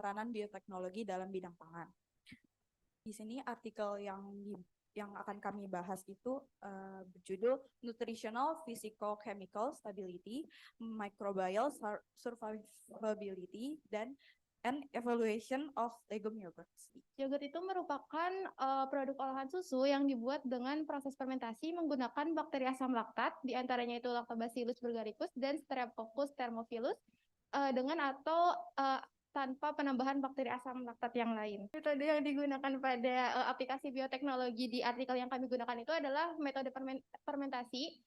peranan bioteknologi dalam bidang pangan. Di sini artikel yang akan kami bahas itu berjudul Nutritional Physicochemical Stability, Microbial Survivability, dan and Evaluation of Legume Yogurts. Yogurt itu merupakan produk olahan susu yang dibuat dengan proses fermentasi menggunakan bakteri asam laktat, diantaranya itu Lactobacillus bulgaricus dan Streptococcus thermophilus, dengan atau tanpa penambahan bakteri asam laktat yang lain. Metode yang digunakan pada aplikasi bioteknologi di artikel yang kami gunakan itu adalah metode fermentasi.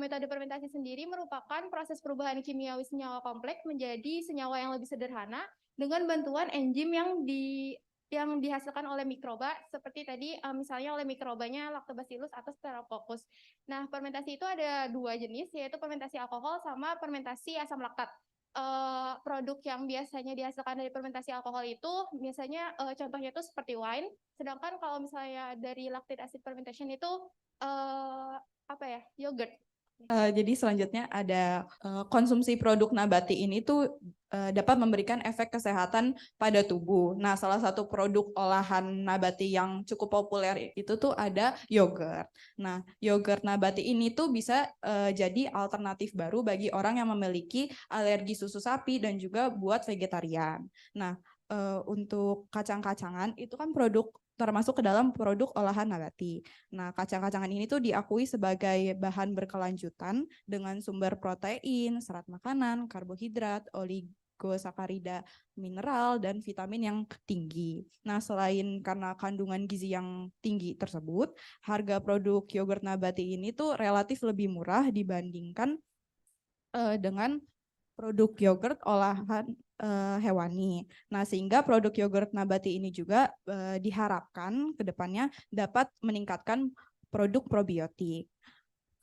Metode fermentasi sendiri merupakan proses perubahan kimiawi senyawa kompleks menjadi senyawa yang lebih sederhana dengan bantuan enzim yang dihasilkan oleh mikroba, seperti tadi misalnya oleh mikrobanya Lactobacillus atau Staphylococcus. Nah, fermentasi itu ada dua jenis, yaitu fermentasi alkohol sama fermentasi asam laktat. Produk yang biasanya dihasilkan dari fermentasi alkohol itu biasanya contohnya itu seperti wine, sedangkan kalau misalnya dari lactic acid fermentation itu yogurt. Jadi selanjutnya ada konsumsi produk nabati ini tuh dapat memberikan efek kesehatan pada tubuh. Nah, salah satu produk olahan nabati yang cukup populer itu tuh ada yogurt. Nah, yogurt nabati ini tuh bisa jadi alternatif baru bagi orang yang memiliki alergi susu sapi dan juga buat vegetarian. Nah, untuk kacang-kacangan itu kan termasuk ke dalam produk olahan nabati. Nah, kacang-kacangan ini tuh diakui sebagai bahan berkelanjutan dengan sumber protein, serat makanan, karbohidrat, oligosakarida, mineral, dan vitamin yang tinggi. Nah, selain karena kandungan gizi yang tinggi tersebut, harga produk yogurt nabati ini tuh relatif lebih murah dibandingkan dengan produk yogurt olahan hewani. Nah, sehingga produk yogurt nabati ini juga diharapkan ke depannya dapat meningkatkan produk probiotik.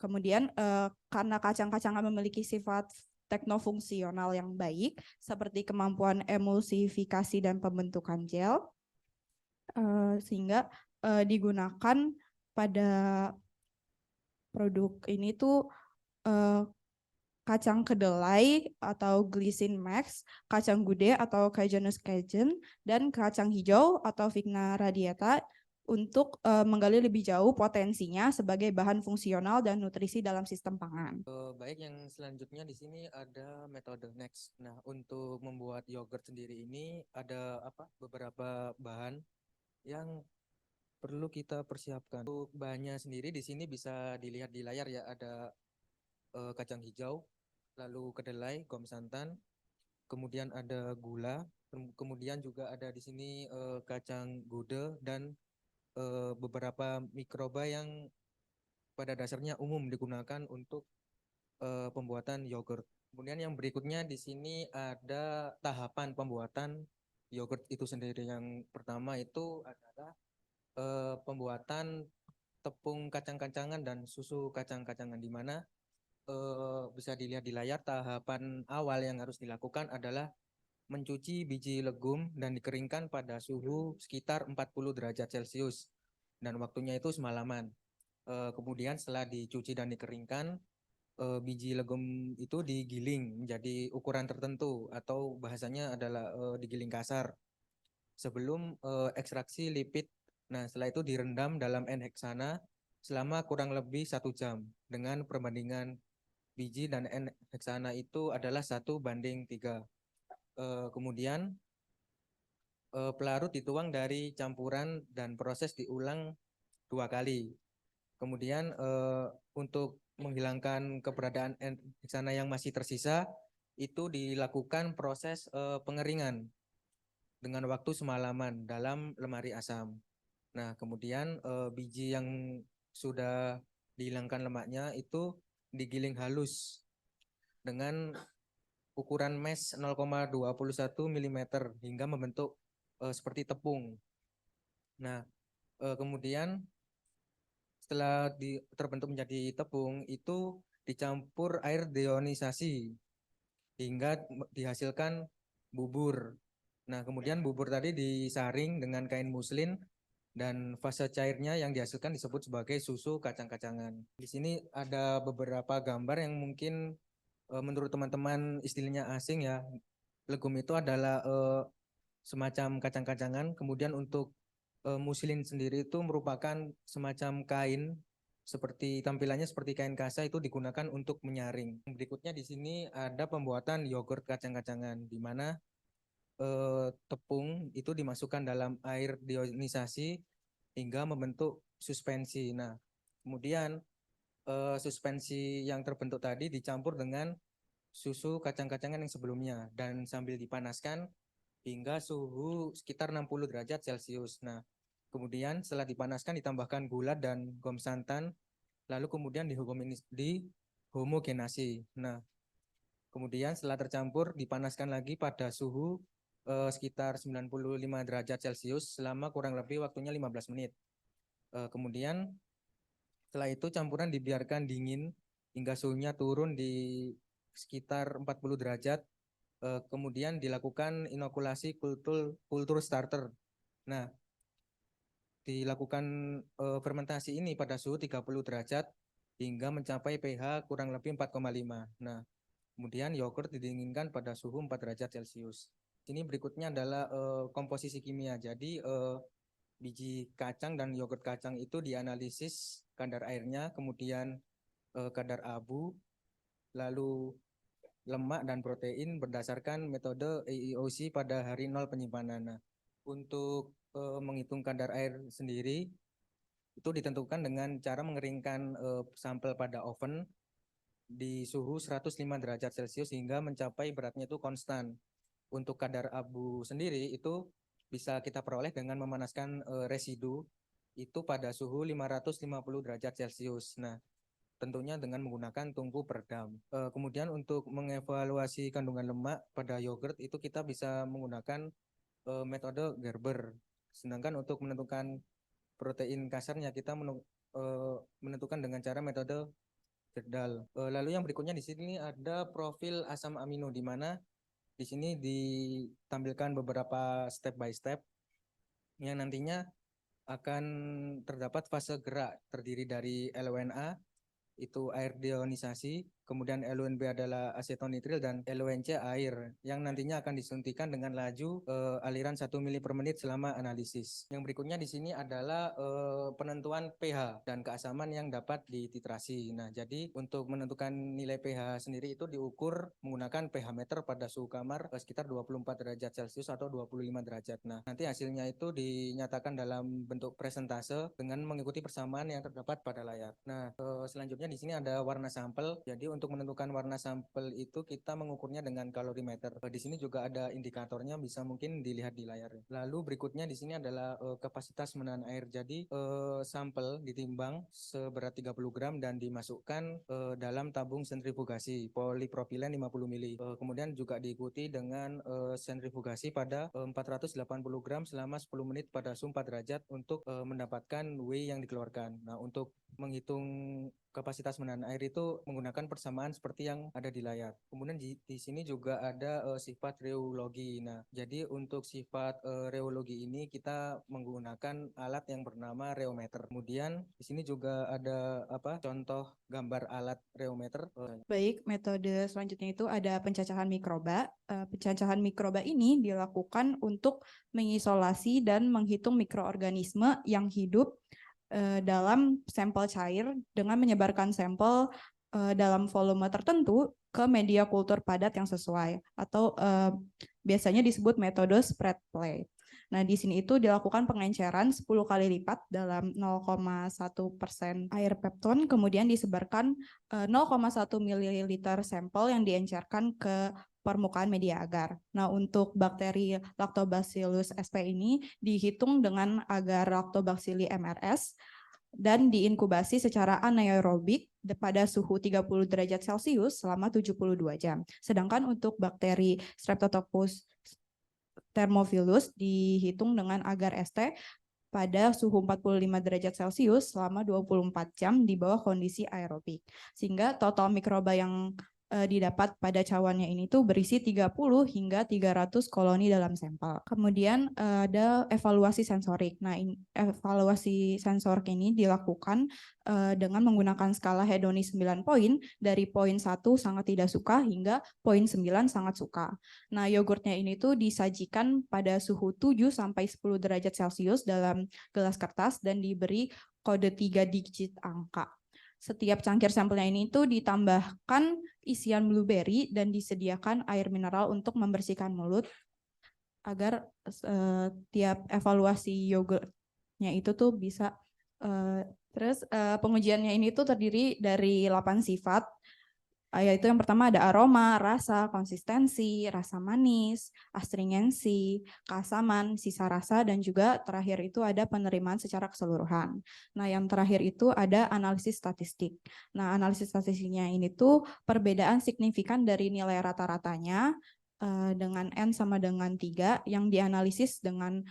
Kemudian karena kacang-kacangan memiliki sifat teknofungsional yang baik, seperti kemampuan emulsifikasi dan pembentukan gel, sehingga digunakan pada produk ini tuh kacang kedelai atau Glycine Max, kacang gude atau Cajanus cajun, dan kacang hijau atau Vigna radiata untuk menggali lebih jauh potensinya sebagai bahan fungsional dan nutrisi dalam sistem pangan. Baik, yang selanjutnya di sini ada metode next. Nah, untuk membuat yogurt sendiri ini ada beberapa bahan yang perlu kita persiapkan. Untuk bahannya sendiri di sini bisa dilihat di layar ya, ada kacang hijau, lalu kedelai, gom santan, kemudian ada gula, kemudian juga ada di sini kacang gude dan beberapa mikroba yang pada dasarnya umum digunakan untuk pembuatan yogurt. Kemudian yang berikutnya di sini ada tahapan pembuatan yogurt itu sendiri. Yang pertama itu adalah pembuatan tepung kacang-kacangan dan susu kacang-kacangan, di mana bisa dilihat di layar. Tahapan awal yang harus dilakukan adalah mencuci biji legum dan dikeringkan pada suhu sekitar 40 derajat Celcius dan waktunya itu semalaman. Kemudian setelah dicuci dan dikeringkan, biji legum itu digiling menjadi ukuran tertentu atau bahasanya adalah digiling kasar sebelum ekstraksi lipid. Nah, setelah itu direndam dalam N-heksana selama kurang lebih 1 jam dengan perbandingan biji dan N-heksana itu adalah 1:3. Kemudian pelarut dituang dari campuran dan proses diulang 2 kali. Kemudian untuk menghilangkan keberadaan heksana yang masih tersisa, itu dilakukan proses pengeringan dengan waktu semalaman dalam lemari asam. Nah, kemudian biji yang sudah dihilangkan lemaknya itu digiling halus dengan ukuran mesh 0,21 mm hingga membentuk seperti tepung. Nah, kemudian setelah terbentuk menjadi tepung itu dicampur air deionisasi hingga dihasilkan bubur. Nah, kemudian bubur tadi disaring dengan kain muslin dan fase cairnya yang dihasilkan disebut sebagai susu kacang-kacangan. Di sini ada beberapa gambar yang mungkin menurut teman-teman istilahnya asing ya. Legum itu adalah semacam kacang-kacangan. Kemudian untuk muslin sendiri itu merupakan semacam kain seperti tampilannya seperti kain kasa, itu digunakan untuk menyaring. Berikutnya di sini ada pembuatan yogurt kacang-kacangan, di mana tepung itu dimasukkan dalam air deionisasi hingga membentuk suspensi. Nah, kemudian suspensi yang terbentuk tadi dicampur dengan susu kacang-kacangan yang sebelumnya dan sambil dipanaskan hingga suhu sekitar 60 derajat Celcius. Nah, kemudian setelah dipanaskan ditambahkan gula dan gom santan, lalu kemudian dihomogenasi. Nah, kemudian setelah tercampur dipanaskan lagi pada suhu sekitar 95 derajat Celcius selama kurang lebih waktunya 15 menit. Kemudian setelah itu campuran dibiarkan dingin hingga suhunya turun di sekitar 40 derajat. Kemudian dilakukan inokulasi kultur starter. Nah, dilakukan fermentasi ini pada suhu 30 derajat hingga mencapai pH kurang lebih 4,5. Nah, kemudian yogurt didinginkan pada suhu 4 derajat Celcius. Ini berikutnya adalah komposisi kimia. Jadi biji kacang dan yogurt kacang itu dianalisis kadar airnya, kemudian kadar abu, lalu lemak dan protein berdasarkan metode AEOC pada hari 0 penyimpanan. Nah, untuk menghitung kadar air sendiri itu ditentukan dengan cara mengeringkan sampel pada oven di suhu 105 derajat Celcius hingga mencapai beratnya itu konstan. Untuk kadar abu sendiri itu bisa kita peroleh dengan memanaskan residu itu pada suhu 550 derajat Celcius. Nah, tentunya dengan menggunakan tungku peredam. Kemudian untuk mengevaluasi kandungan lemak pada yogurt itu kita bisa menggunakan metode Gerber. Sedangkan untuk menentukan protein kasarnya kita menentukan dengan cara metode Jerdal. Lalu yang berikutnya di sini ada profil asam amino, di mana di sini ditampilkan beberapa step by step yang nantinya akan terdapat fase gerak terdiri dari LUNA, itu air deionisasi, kemudian LUNB adalah asetonitril, dan LUNC air yang nantinya akan disuntikan dengan laju aliran 1 mili per menit selama analisis. Yang berikutnya di sini adalah penentuan pH dan keasaman yang dapat dititrasi. Nah, jadi untuk menentukan nilai pH sendiri itu diukur menggunakan pH meter pada suhu kamar sekitar 24 derajat Celcius atau 25 derajat. Nah, nanti hasilnya itu dinyatakan dalam bentuk presentase dengan mengikuti persamaan yang terdapat pada layar. Nah, selanjutnya di sini ada warna sampel. Jadi untuk menentukan warna sampel itu kita mengukurnya dengan kalorimeter. Di sini juga ada indikatornya, bisa mungkin dilihat di layar. Lalu berikutnya di sini adalah kapasitas menahan air. Jadi sampel ditimbang seberat 30 gram dan dimasukkan dalam tabung sentrifugasi polipropilen 50 mili. Kemudian juga diikuti dengan sentrifugasi pada 480 gram selama 10 menit pada suhu 4 derajat untuk mendapatkan whey yang dikeluarkan. Nah, untuk menghitung kapasitas menahan air itu menggunakan persamaan seperti yang ada di layar. Kemudian di sini juga ada sifat reologi. Nah, jadi untuk sifat reologi ini kita menggunakan alat yang bernama reometer. Kemudian di sini juga ada contoh gambar alat reometer. Baik, metode selanjutnya itu ada pencacahan mikroba. Pencacahan mikroba ini dilakukan untuk mengisolasi dan menghitung mikroorganisme yang hidup dalam sampel cair dengan menyebarkan sampel dalam volume tertentu ke media kultur padat yang sesuai, atau biasanya disebut metode spread plate. Nah, di sini itu dilakukan pengenceran 10 kali lipat dalam 0,1% air pepton, kemudian disebarkan 0,1 ml sampel yang diencerkan ke permukaan media agar. Nah, untuk bakteri Lactobacillus sp ini dihitung dengan agar Lactobacilli MRS dan diinkubasi secara anaerobik pada suhu 30 derajat Celcius selama 72 jam. Sedangkan untuk bakteri Streptococcus thermophilus dihitung dengan agar ST pada suhu 45 derajat Celcius selama 24 jam di bawah kondisi aerobik. Sehingga total mikroba yang didapat pada cawannya ini tuh berisi 30 hingga 300 koloni dalam sampel. Kemudian ada evaluasi sensorik. Nah, evaluasi sensorik ini dilakukan dengan menggunakan skala hedonis 9 poin dari poin 1 sangat tidak suka hingga poin 9 sangat suka. Nah, yogurtnya ini tuh disajikan pada suhu 7 sampai 10 derajat Celcius dalam gelas kertas dan diberi kode 3 digit angka. Setiap cangkir sampelnya ini tuh ditambahkan isian blueberry dan disediakan air mineral untuk membersihkan mulut agar tiap evaluasi yogurtnya itu tuh bisa terus pengujiannya ini tuh terdiri dari 8 sifat, yaitu yang pertama ada aroma, rasa, konsistensi, rasa manis, astringensi, keasaman, sisa rasa, dan juga terakhir itu ada penerimaan secara keseluruhan. Nah, yang terakhir itu ada analisis statistik. Nah, analisis statistiknya ini tuh perbedaan signifikan dari nilai rata-ratanya dengan N sama dengan 3 yang dianalisis dengan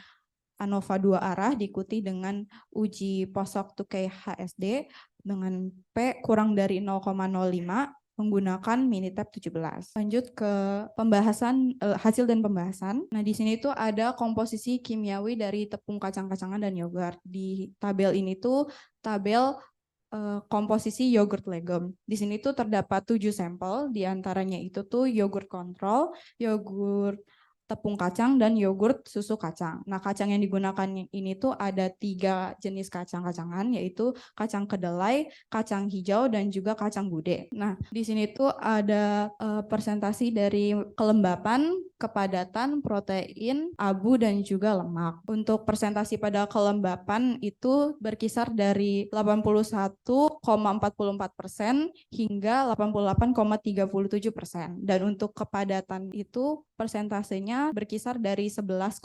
ANOVA 2 arah diikuti dengan uji POSOK 2K HSD dengan P kurang dari 0,05 menggunakan Minitab 17. Lanjut ke pembahasan hasil dan pembahasan. Nah, di sini tuh ada komposisi kimiawi dari tepung kacang-kacangan dan yogurt. Di tabel ini tuh tabel komposisi yogurt legum. Di sini tuh terdapat 7 sampel, diantaranya itu tuh yogurt kontrol, yogurt tepung kacang, dan yogurt susu kacang. Nah, kacang yang digunakan ini tuh ada 3 jenis kacang-kacangan, yaitu kacang kedelai, kacang hijau, dan juga kacang gude. Nah, di sini tuh ada presentasi dari kelembapan, kepadatan, protein, abu, dan juga lemak. Untuk presentasi pada kelembapan itu berkisar dari 81,44% hingga 88,37%. Dan untuk kepadatan itu persentasenya berkisar dari 11,63%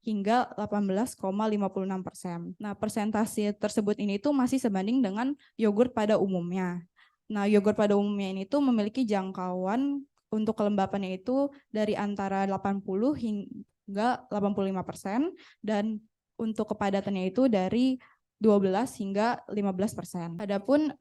hingga 18,56%. Nah, persentase tersebut ini tuh masih sebanding dengan yogurt pada umumnya. Nah, yogurt pada umumnya ini tuh memiliki jangkauan untuk kelembapannya itu dari antara 80 hingga 85% dan untuk kepadatannya itu dari 12 hingga 15%. Adapun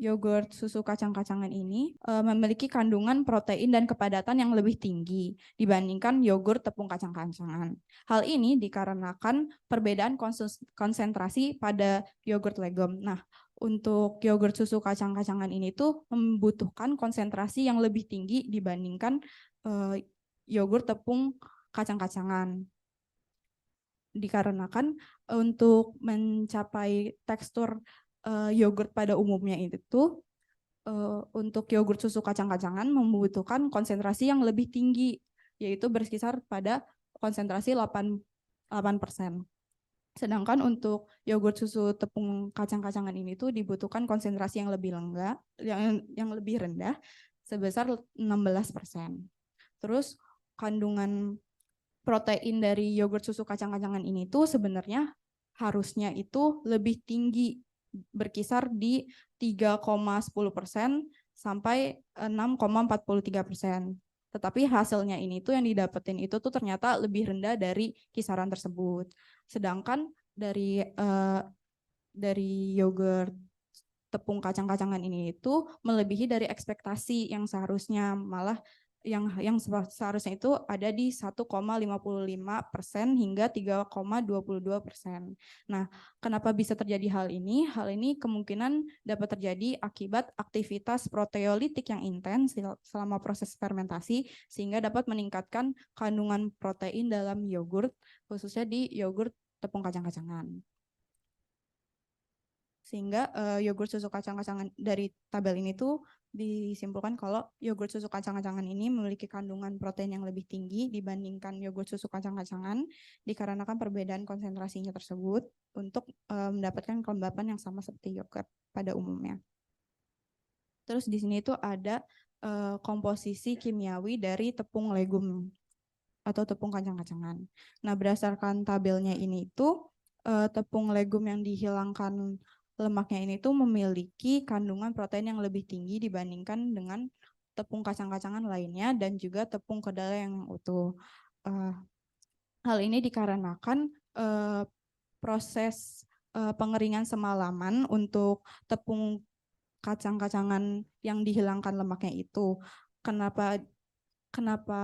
yogurt susu kacang-kacangan ini memiliki kandungan protein dan kepadatan yang lebih tinggi dibandingkan yogurt tepung kacang-kacangan. Hal ini dikarenakan perbedaan konsentrasi pada yogurt legum. Nah, untuk yogurt susu kacang-kacangan ini tuh membutuhkan konsentrasi yang lebih tinggi dibandingkan yogurt tepung kacang-kacangan. Dikarenakan untuk mencapai tekstur yogurt pada umumnya itu untuk yogurt susu kacang-kacangan membutuhkan konsentrasi yang lebih tinggi, yaitu berkisar pada konsentrasi 8%. Sedangkan untuk yogurt susu tepung kacang-kacangan ini tuh dibutuhkan konsentrasi yang lebih yang lebih rendah sebesar 16%. Terus kandungan protein dari yogurt susu kacang-kacangan ini tuh sebenarnya harusnya itu lebih tinggi, berkisar di 3,10% sampai 6,43%. Tetapi hasilnya ini tuh yang didapetin itu tuh ternyata lebih rendah dari kisaran tersebut. Sedangkan dari yogurt tepung kacang-kacangan ini itu melebihi dari ekspektasi yang seharusnya, malah yang seharusnya itu ada di 1,55% hingga 3,22%. Nah, kenapa bisa terjadi hal ini? Hal ini kemungkinan dapat terjadi akibat aktivitas proteolitik yang intens selama proses fermentasi sehingga dapat meningkatkan kandungan protein dalam yogurt, khususnya di yogurt tepung kacang-kacangan. Sehingga yogurt susu kacang-kacangan dari tabel ini tuh disimpulkan kalau yogurt susu kacang-kacangan ini memiliki kandungan protein yang lebih tinggi dibandingkan yogurt susu kacang-kacangan dikarenakan perbedaan konsentrasinya tersebut untuk mendapatkan kelembapan yang sama seperti yogurt pada umumnya. Terus di sini tuh ada komposisi kimiawi dari tepung legum atau tepung kacang-kacangan. Nah, berdasarkan tabelnya ini tuh tepung legum yang dihilangkan lemaknya ini tuh memiliki kandungan protein yang lebih tinggi dibandingkan dengan tepung kacang-kacangan lainnya dan juga tepung kedelai yang utuh. Hal ini dikarenakan proses pengeringan semalaman untuk tepung kacang-kacangan yang dihilangkan lemaknya itu. Kenapa kenapa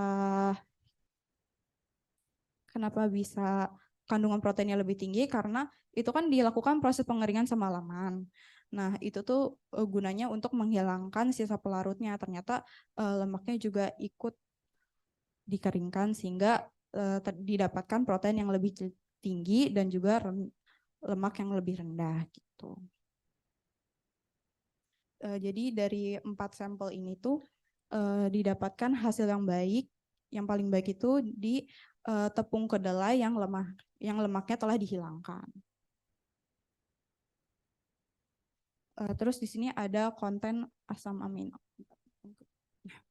kenapa bisa kandungan proteinnya lebih tinggi? Karena itu kan dilakukan proses pengeringan semalaman. Nah, itu tuh gunanya untuk menghilangkan sisa pelarutnya. Ternyata lemaknya juga ikut dikeringkan sehingga didapatkan protein yang lebih tinggi dan juga lemak yang lebih rendah gitu. Jadi dari 4 sampel ini tuh didapatkan hasil yang baik. Yang paling baik itu di tepung kedelai yang lemaknya telah dihilangkan. Terus di sini ada konten asam amino.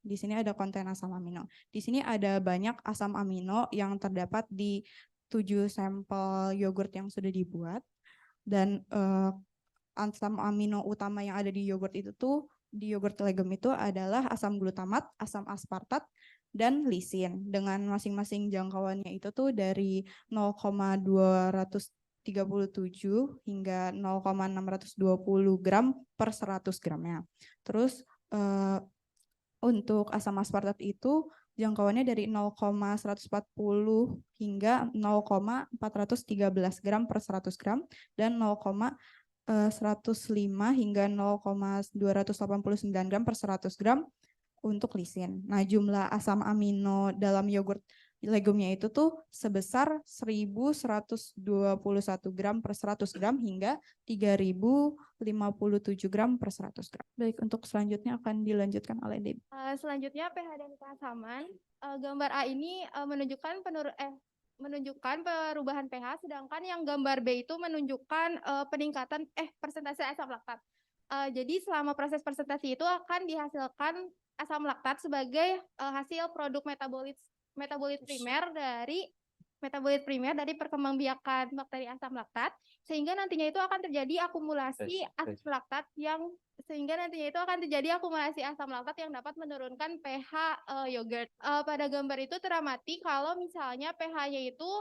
Di sini ada konten asam amino. Di sini ada banyak asam amino yang terdapat di 7 sampel yogurt yang sudah dibuat. Dan asam amino utama yang ada di yogurt itu tuh, di yogurt legum itu adalah asam glutamat, asam aspartat, dan lisin. Dengan masing-masing jangkauannya itu tuh dari 0,237 hingga 0,620 gram per 100 gramnya. Terus untuk asam aspartat itu jangkauannya dari 0,140 hingga 0,413 gram per 100 gram dan 0,105 hingga 0,289 gram per 100 gram untuk lisin. Nah, jumlah asam amino dalam yogurt legumnya itu tuh sebesar 1.121 gram per 100 gram hingga 3.057 gram per 100 gram. Baik, untuk selanjutnya akan dilanjutkan oleh Debbie. Selanjutnya pH dan keasaman. Gambar A ini menunjukkan perubahan pH, sedangkan yang gambar B itu menunjukkan peningkatan persentase asam laktat. Jadi selama proses fermentasi itu akan dihasilkan asam laktat sebagai hasil produk metabolit primer dari perkembangbiakan bakteri asam laktat, sehingga nantinya itu akan terjadi akumulasi asam laktat yang dapat menurunkan pH yogurt. Pada gambar itu teramati kalau misalnya pH-nya itu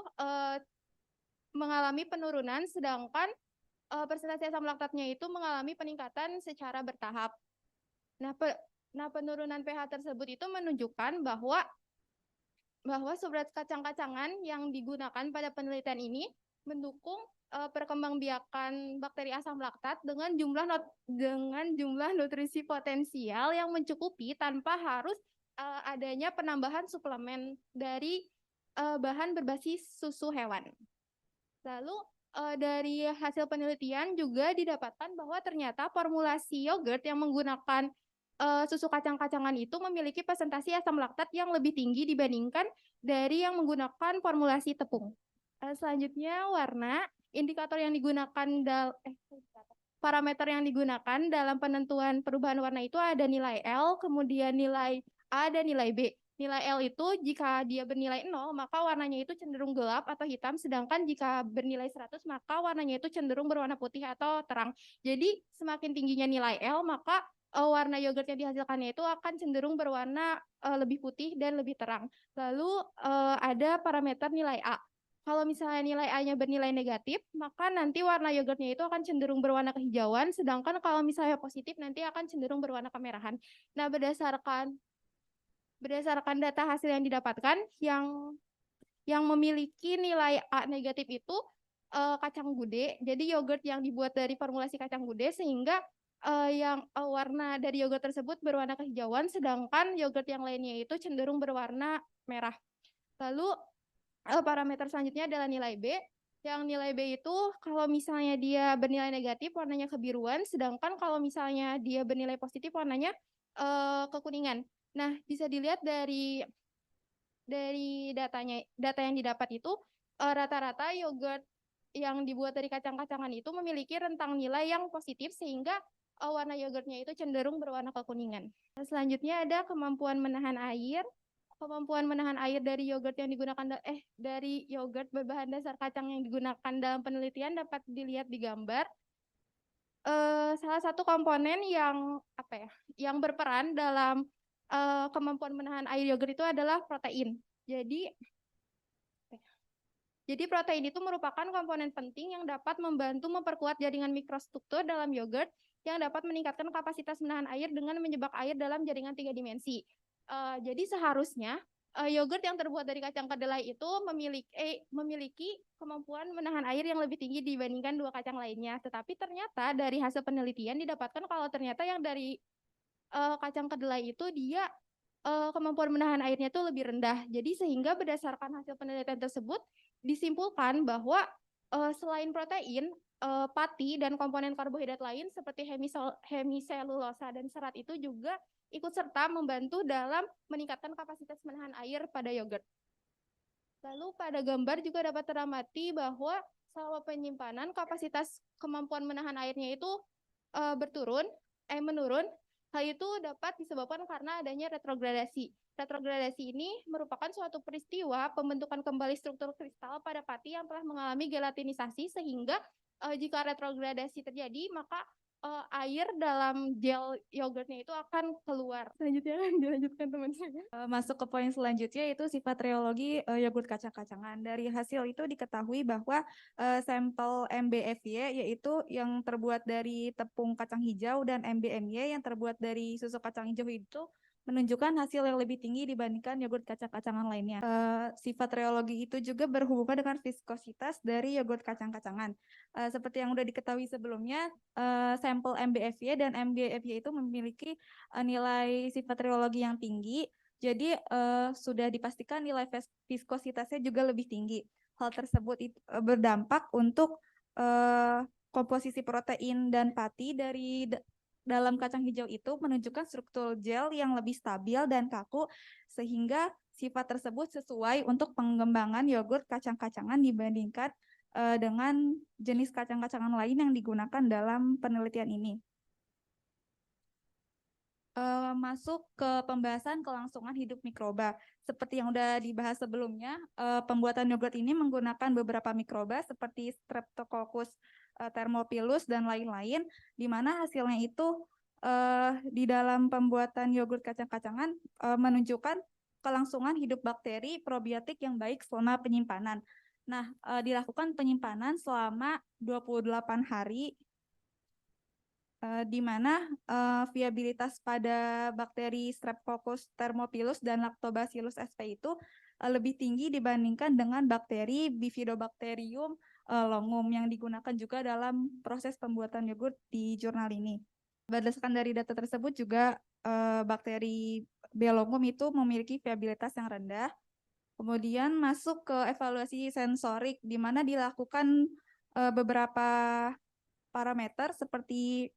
mengalami penurunan, sedangkan persentase asam laktatnya itu mengalami peningkatan secara bertahap. Nah, penurunan pH tersebut itu menunjukkan bahwa substrat kacang-kacangan yang digunakan pada penelitian ini mendukung perkembangbiakan bakteri asam laktat dengan jumlah nutrisi potensial yang mencukupi tanpa harus adanya penambahan suplemen dari bahan berbasis susu hewan. Lalu dari hasil penelitian juga didapatkan bahwa ternyata formulasi yogurt yang menggunakan susu kacang-kacangan itu memiliki presentasi asam laktat yang lebih tinggi dibandingkan dari yang menggunakan formulasi tepung. Selanjutnya warna. Indikator yang digunakan parameter yang digunakan dalam penentuan perubahan warna itu ada nilai L, kemudian nilai A dan nilai B. Nilai L itu jika dia bernilai 0, maka warnanya itu cenderung gelap atau hitam, sedangkan jika bernilai 100, maka warnanya itu cenderung berwarna putih atau terang. Jadi semakin tingginya nilai L, maka warna yogurt yang dihasilkannya itu akan cenderung berwarna lebih putih dan lebih terang. Lalu ada parameter nilai A. Kalau misalnya nilai A-nya bernilai negatif, maka nanti warna yogurtnya itu akan cenderung berwarna kehijauan, sedangkan kalau misalnya positif nanti akan cenderung berwarna kemerahan. Nah, berdasarkan data hasil yang didapatkan, yang memiliki nilai A negatif itu kacang gude. Jadi yogurt yang dibuat dari formulasi kacang gude, sehingga yang warna dari yogurt tersebut berwarna kehijauan, sedangkan yogurt yang lainnya itu cenderung berwarna merah. Lalu parameter selanjutnya adalah nilai B. Yang nilai B itu kalau misalnya dia bernilai negatif warnanya kebiruan, sedangkan kalau misalnya dia bernilai positif warnanya kekuningan. Nah, bisa dilihat dari data yang didapat itu rata-rata yogurt yang dibuat dari kacang-kacangan itu memiliki rentang nilai yang positif, sehingga warna yogurtnya itu cenderung berwarna kekuningan. Selanjutnya ada kemampuan menahan air. Kemampuan menahan air dari yogurt yang digunakan dari yogurt berbahan dasar kacang yang digunakan dalam penelitian dapat dilihat di gambar. Salah satu komponen yang berperan dalam kemampuan menahan air yogurt itu adalah protein. Jadi protein itu merupakan komponen penting yang dapat membantu memperkuat jaringan mikrostruktur dalam yogurt yang dapat meningkatkan kapasitas menahan air dengan menjebak air dalam jaringan 3 dimensi. Jadi seharusnya yogurt yang terbuat dari kacang kedelai itu memiliki kemampuan menahan air yang lebih tinggi dibandingkan 2 kacang lainnya. Tetapi ternyata dari hasil penelitian didapatkan kalau ternyata yang dari kacang kedelai itu dia kemampuan menahan airnya itu lebih rendah. Jadi sehingga berdasarkan hasil penelitian tersebut disimpulkan bahwa selain protein, pati dan komponen karbohidrat lain seperti hemiselulosa dan serat itu juga ikut serta membantu dalam meningkatkan kapasitas menahan air pada yogurt. Lalu pada gambar juga dapat teramati bahwa selama penyimpanan kapasitas kemampuan menahan airnya itu menurun. Hal itu dapat disebabkan karena adanya retrogradasi. Retrogradasi ini merupakan suatu peristiwa pembentukan kembali struktur kristal pada pati yang telah mengalami gelatinisasi sehingga jika retrogradasi terjadi maka air dalam gel yogurtnya itu akan keluar. Selanjutnya dilanjutkan teman saya. Masuk ke poin selanjutnya yaitu sifat reologi yogurt kacang-kacangan. Dari hasil itu diketahui bahwa sampel MBFY yaitu yang terbuat dari tepung kacang hijau dan MBMY yang terbuat dari susu kacang hijau itu menunjukkan hasil yang lebih tinggi dibandingkan yogurt kacang-kacangan lainnya. Sifat reologi itu juga berhubungan dengan viskositas dari yogurt kacang-kacangan. Seperti yang sudah diketahui sebelumnya, sampel MBFY dan MBFY itu memiliki nilai sifat reologi yang tinggi, jadi sudah dipastikan nilai viskositasnya juga lebih tinggi. Hal tersebut berdampak untuk komposisi protein dan pati dari dalam kacang hijau itu menunjukkan struktur gel yang lebih stabil dan kaku, sehingga sifat tersebut sesuai untuk pengembangan yogurt kacang-kacangan dibandingkan dengan jenis kacang-kacangan lain yang digunakan dalam penelitian ini. Masuk ke pembahasan kelangsungan hidup mikroba. Seperti yang sudah dibahas sebelumnya, pembuatan yogurt ini menggunakan beberapa mikroba seperti Streptococcus thermophilus dan lain-lain, di mana hasilnya itu di dalam pembuatan yogurt kacang-kacangan menunjukkan kelangsungan hidup bakteri probiotik yang baik selama penyimpanan. Nah, dilakukan penyimpanan selama 28 hari, di mana viabilitas pada bakteri Streptococcus thermophilus dan Lactobacillus sp itu lebih tinggi dibandingkan dengan bakteri Bifidobacterium longum yang digunakan juga dalam proses pembuatan yogurt di jurnal ini. Berdasarkan dari data tersebut juga bakteri B. longum itu memiliki viabilitas yang rendah. Kemudian masuk ke evaluasi sensorik, di mana dilakukan beberapa parameter seperti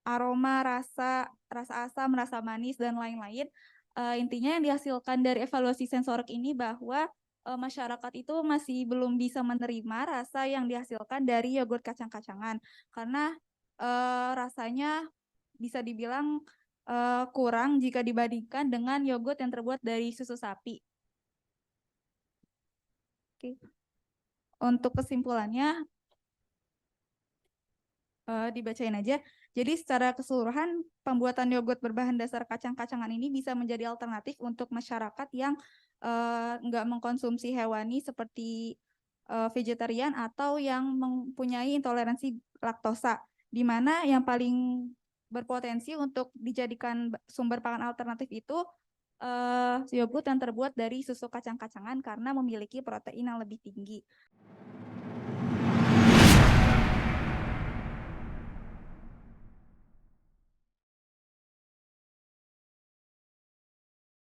aroma, rasa asam, rasa manis, dan lain-lain. Intinya yang dihasilkan dari evaluasi sensorik ini bahwa masyarakat itu masih belum bisa menerima rasa yang dihasilkan dari yogurt kacang-kacangan karena rasanya bisa dibilang kurang jika dibandingkan dengan yogurt yang terbuat dari susu sapi. Oke. Untuk kesimpulannya dibacain aja. Jadi secara keseluruhan pembuatan yogurt berbahan dasar kacang-kacangan ini bisa menjadi alternatif untuk masyarakat yang nggak mengkonsumsi hewani seperti vegetarian atau yang mempunyai intoleransi laktosa, di mana yang paling berpotensi untuk dijadikan sumber pakan alternatif itu yogurt yang terbuat dari susu kacang-kacangan karena memiliki protein yang lebih tinggi.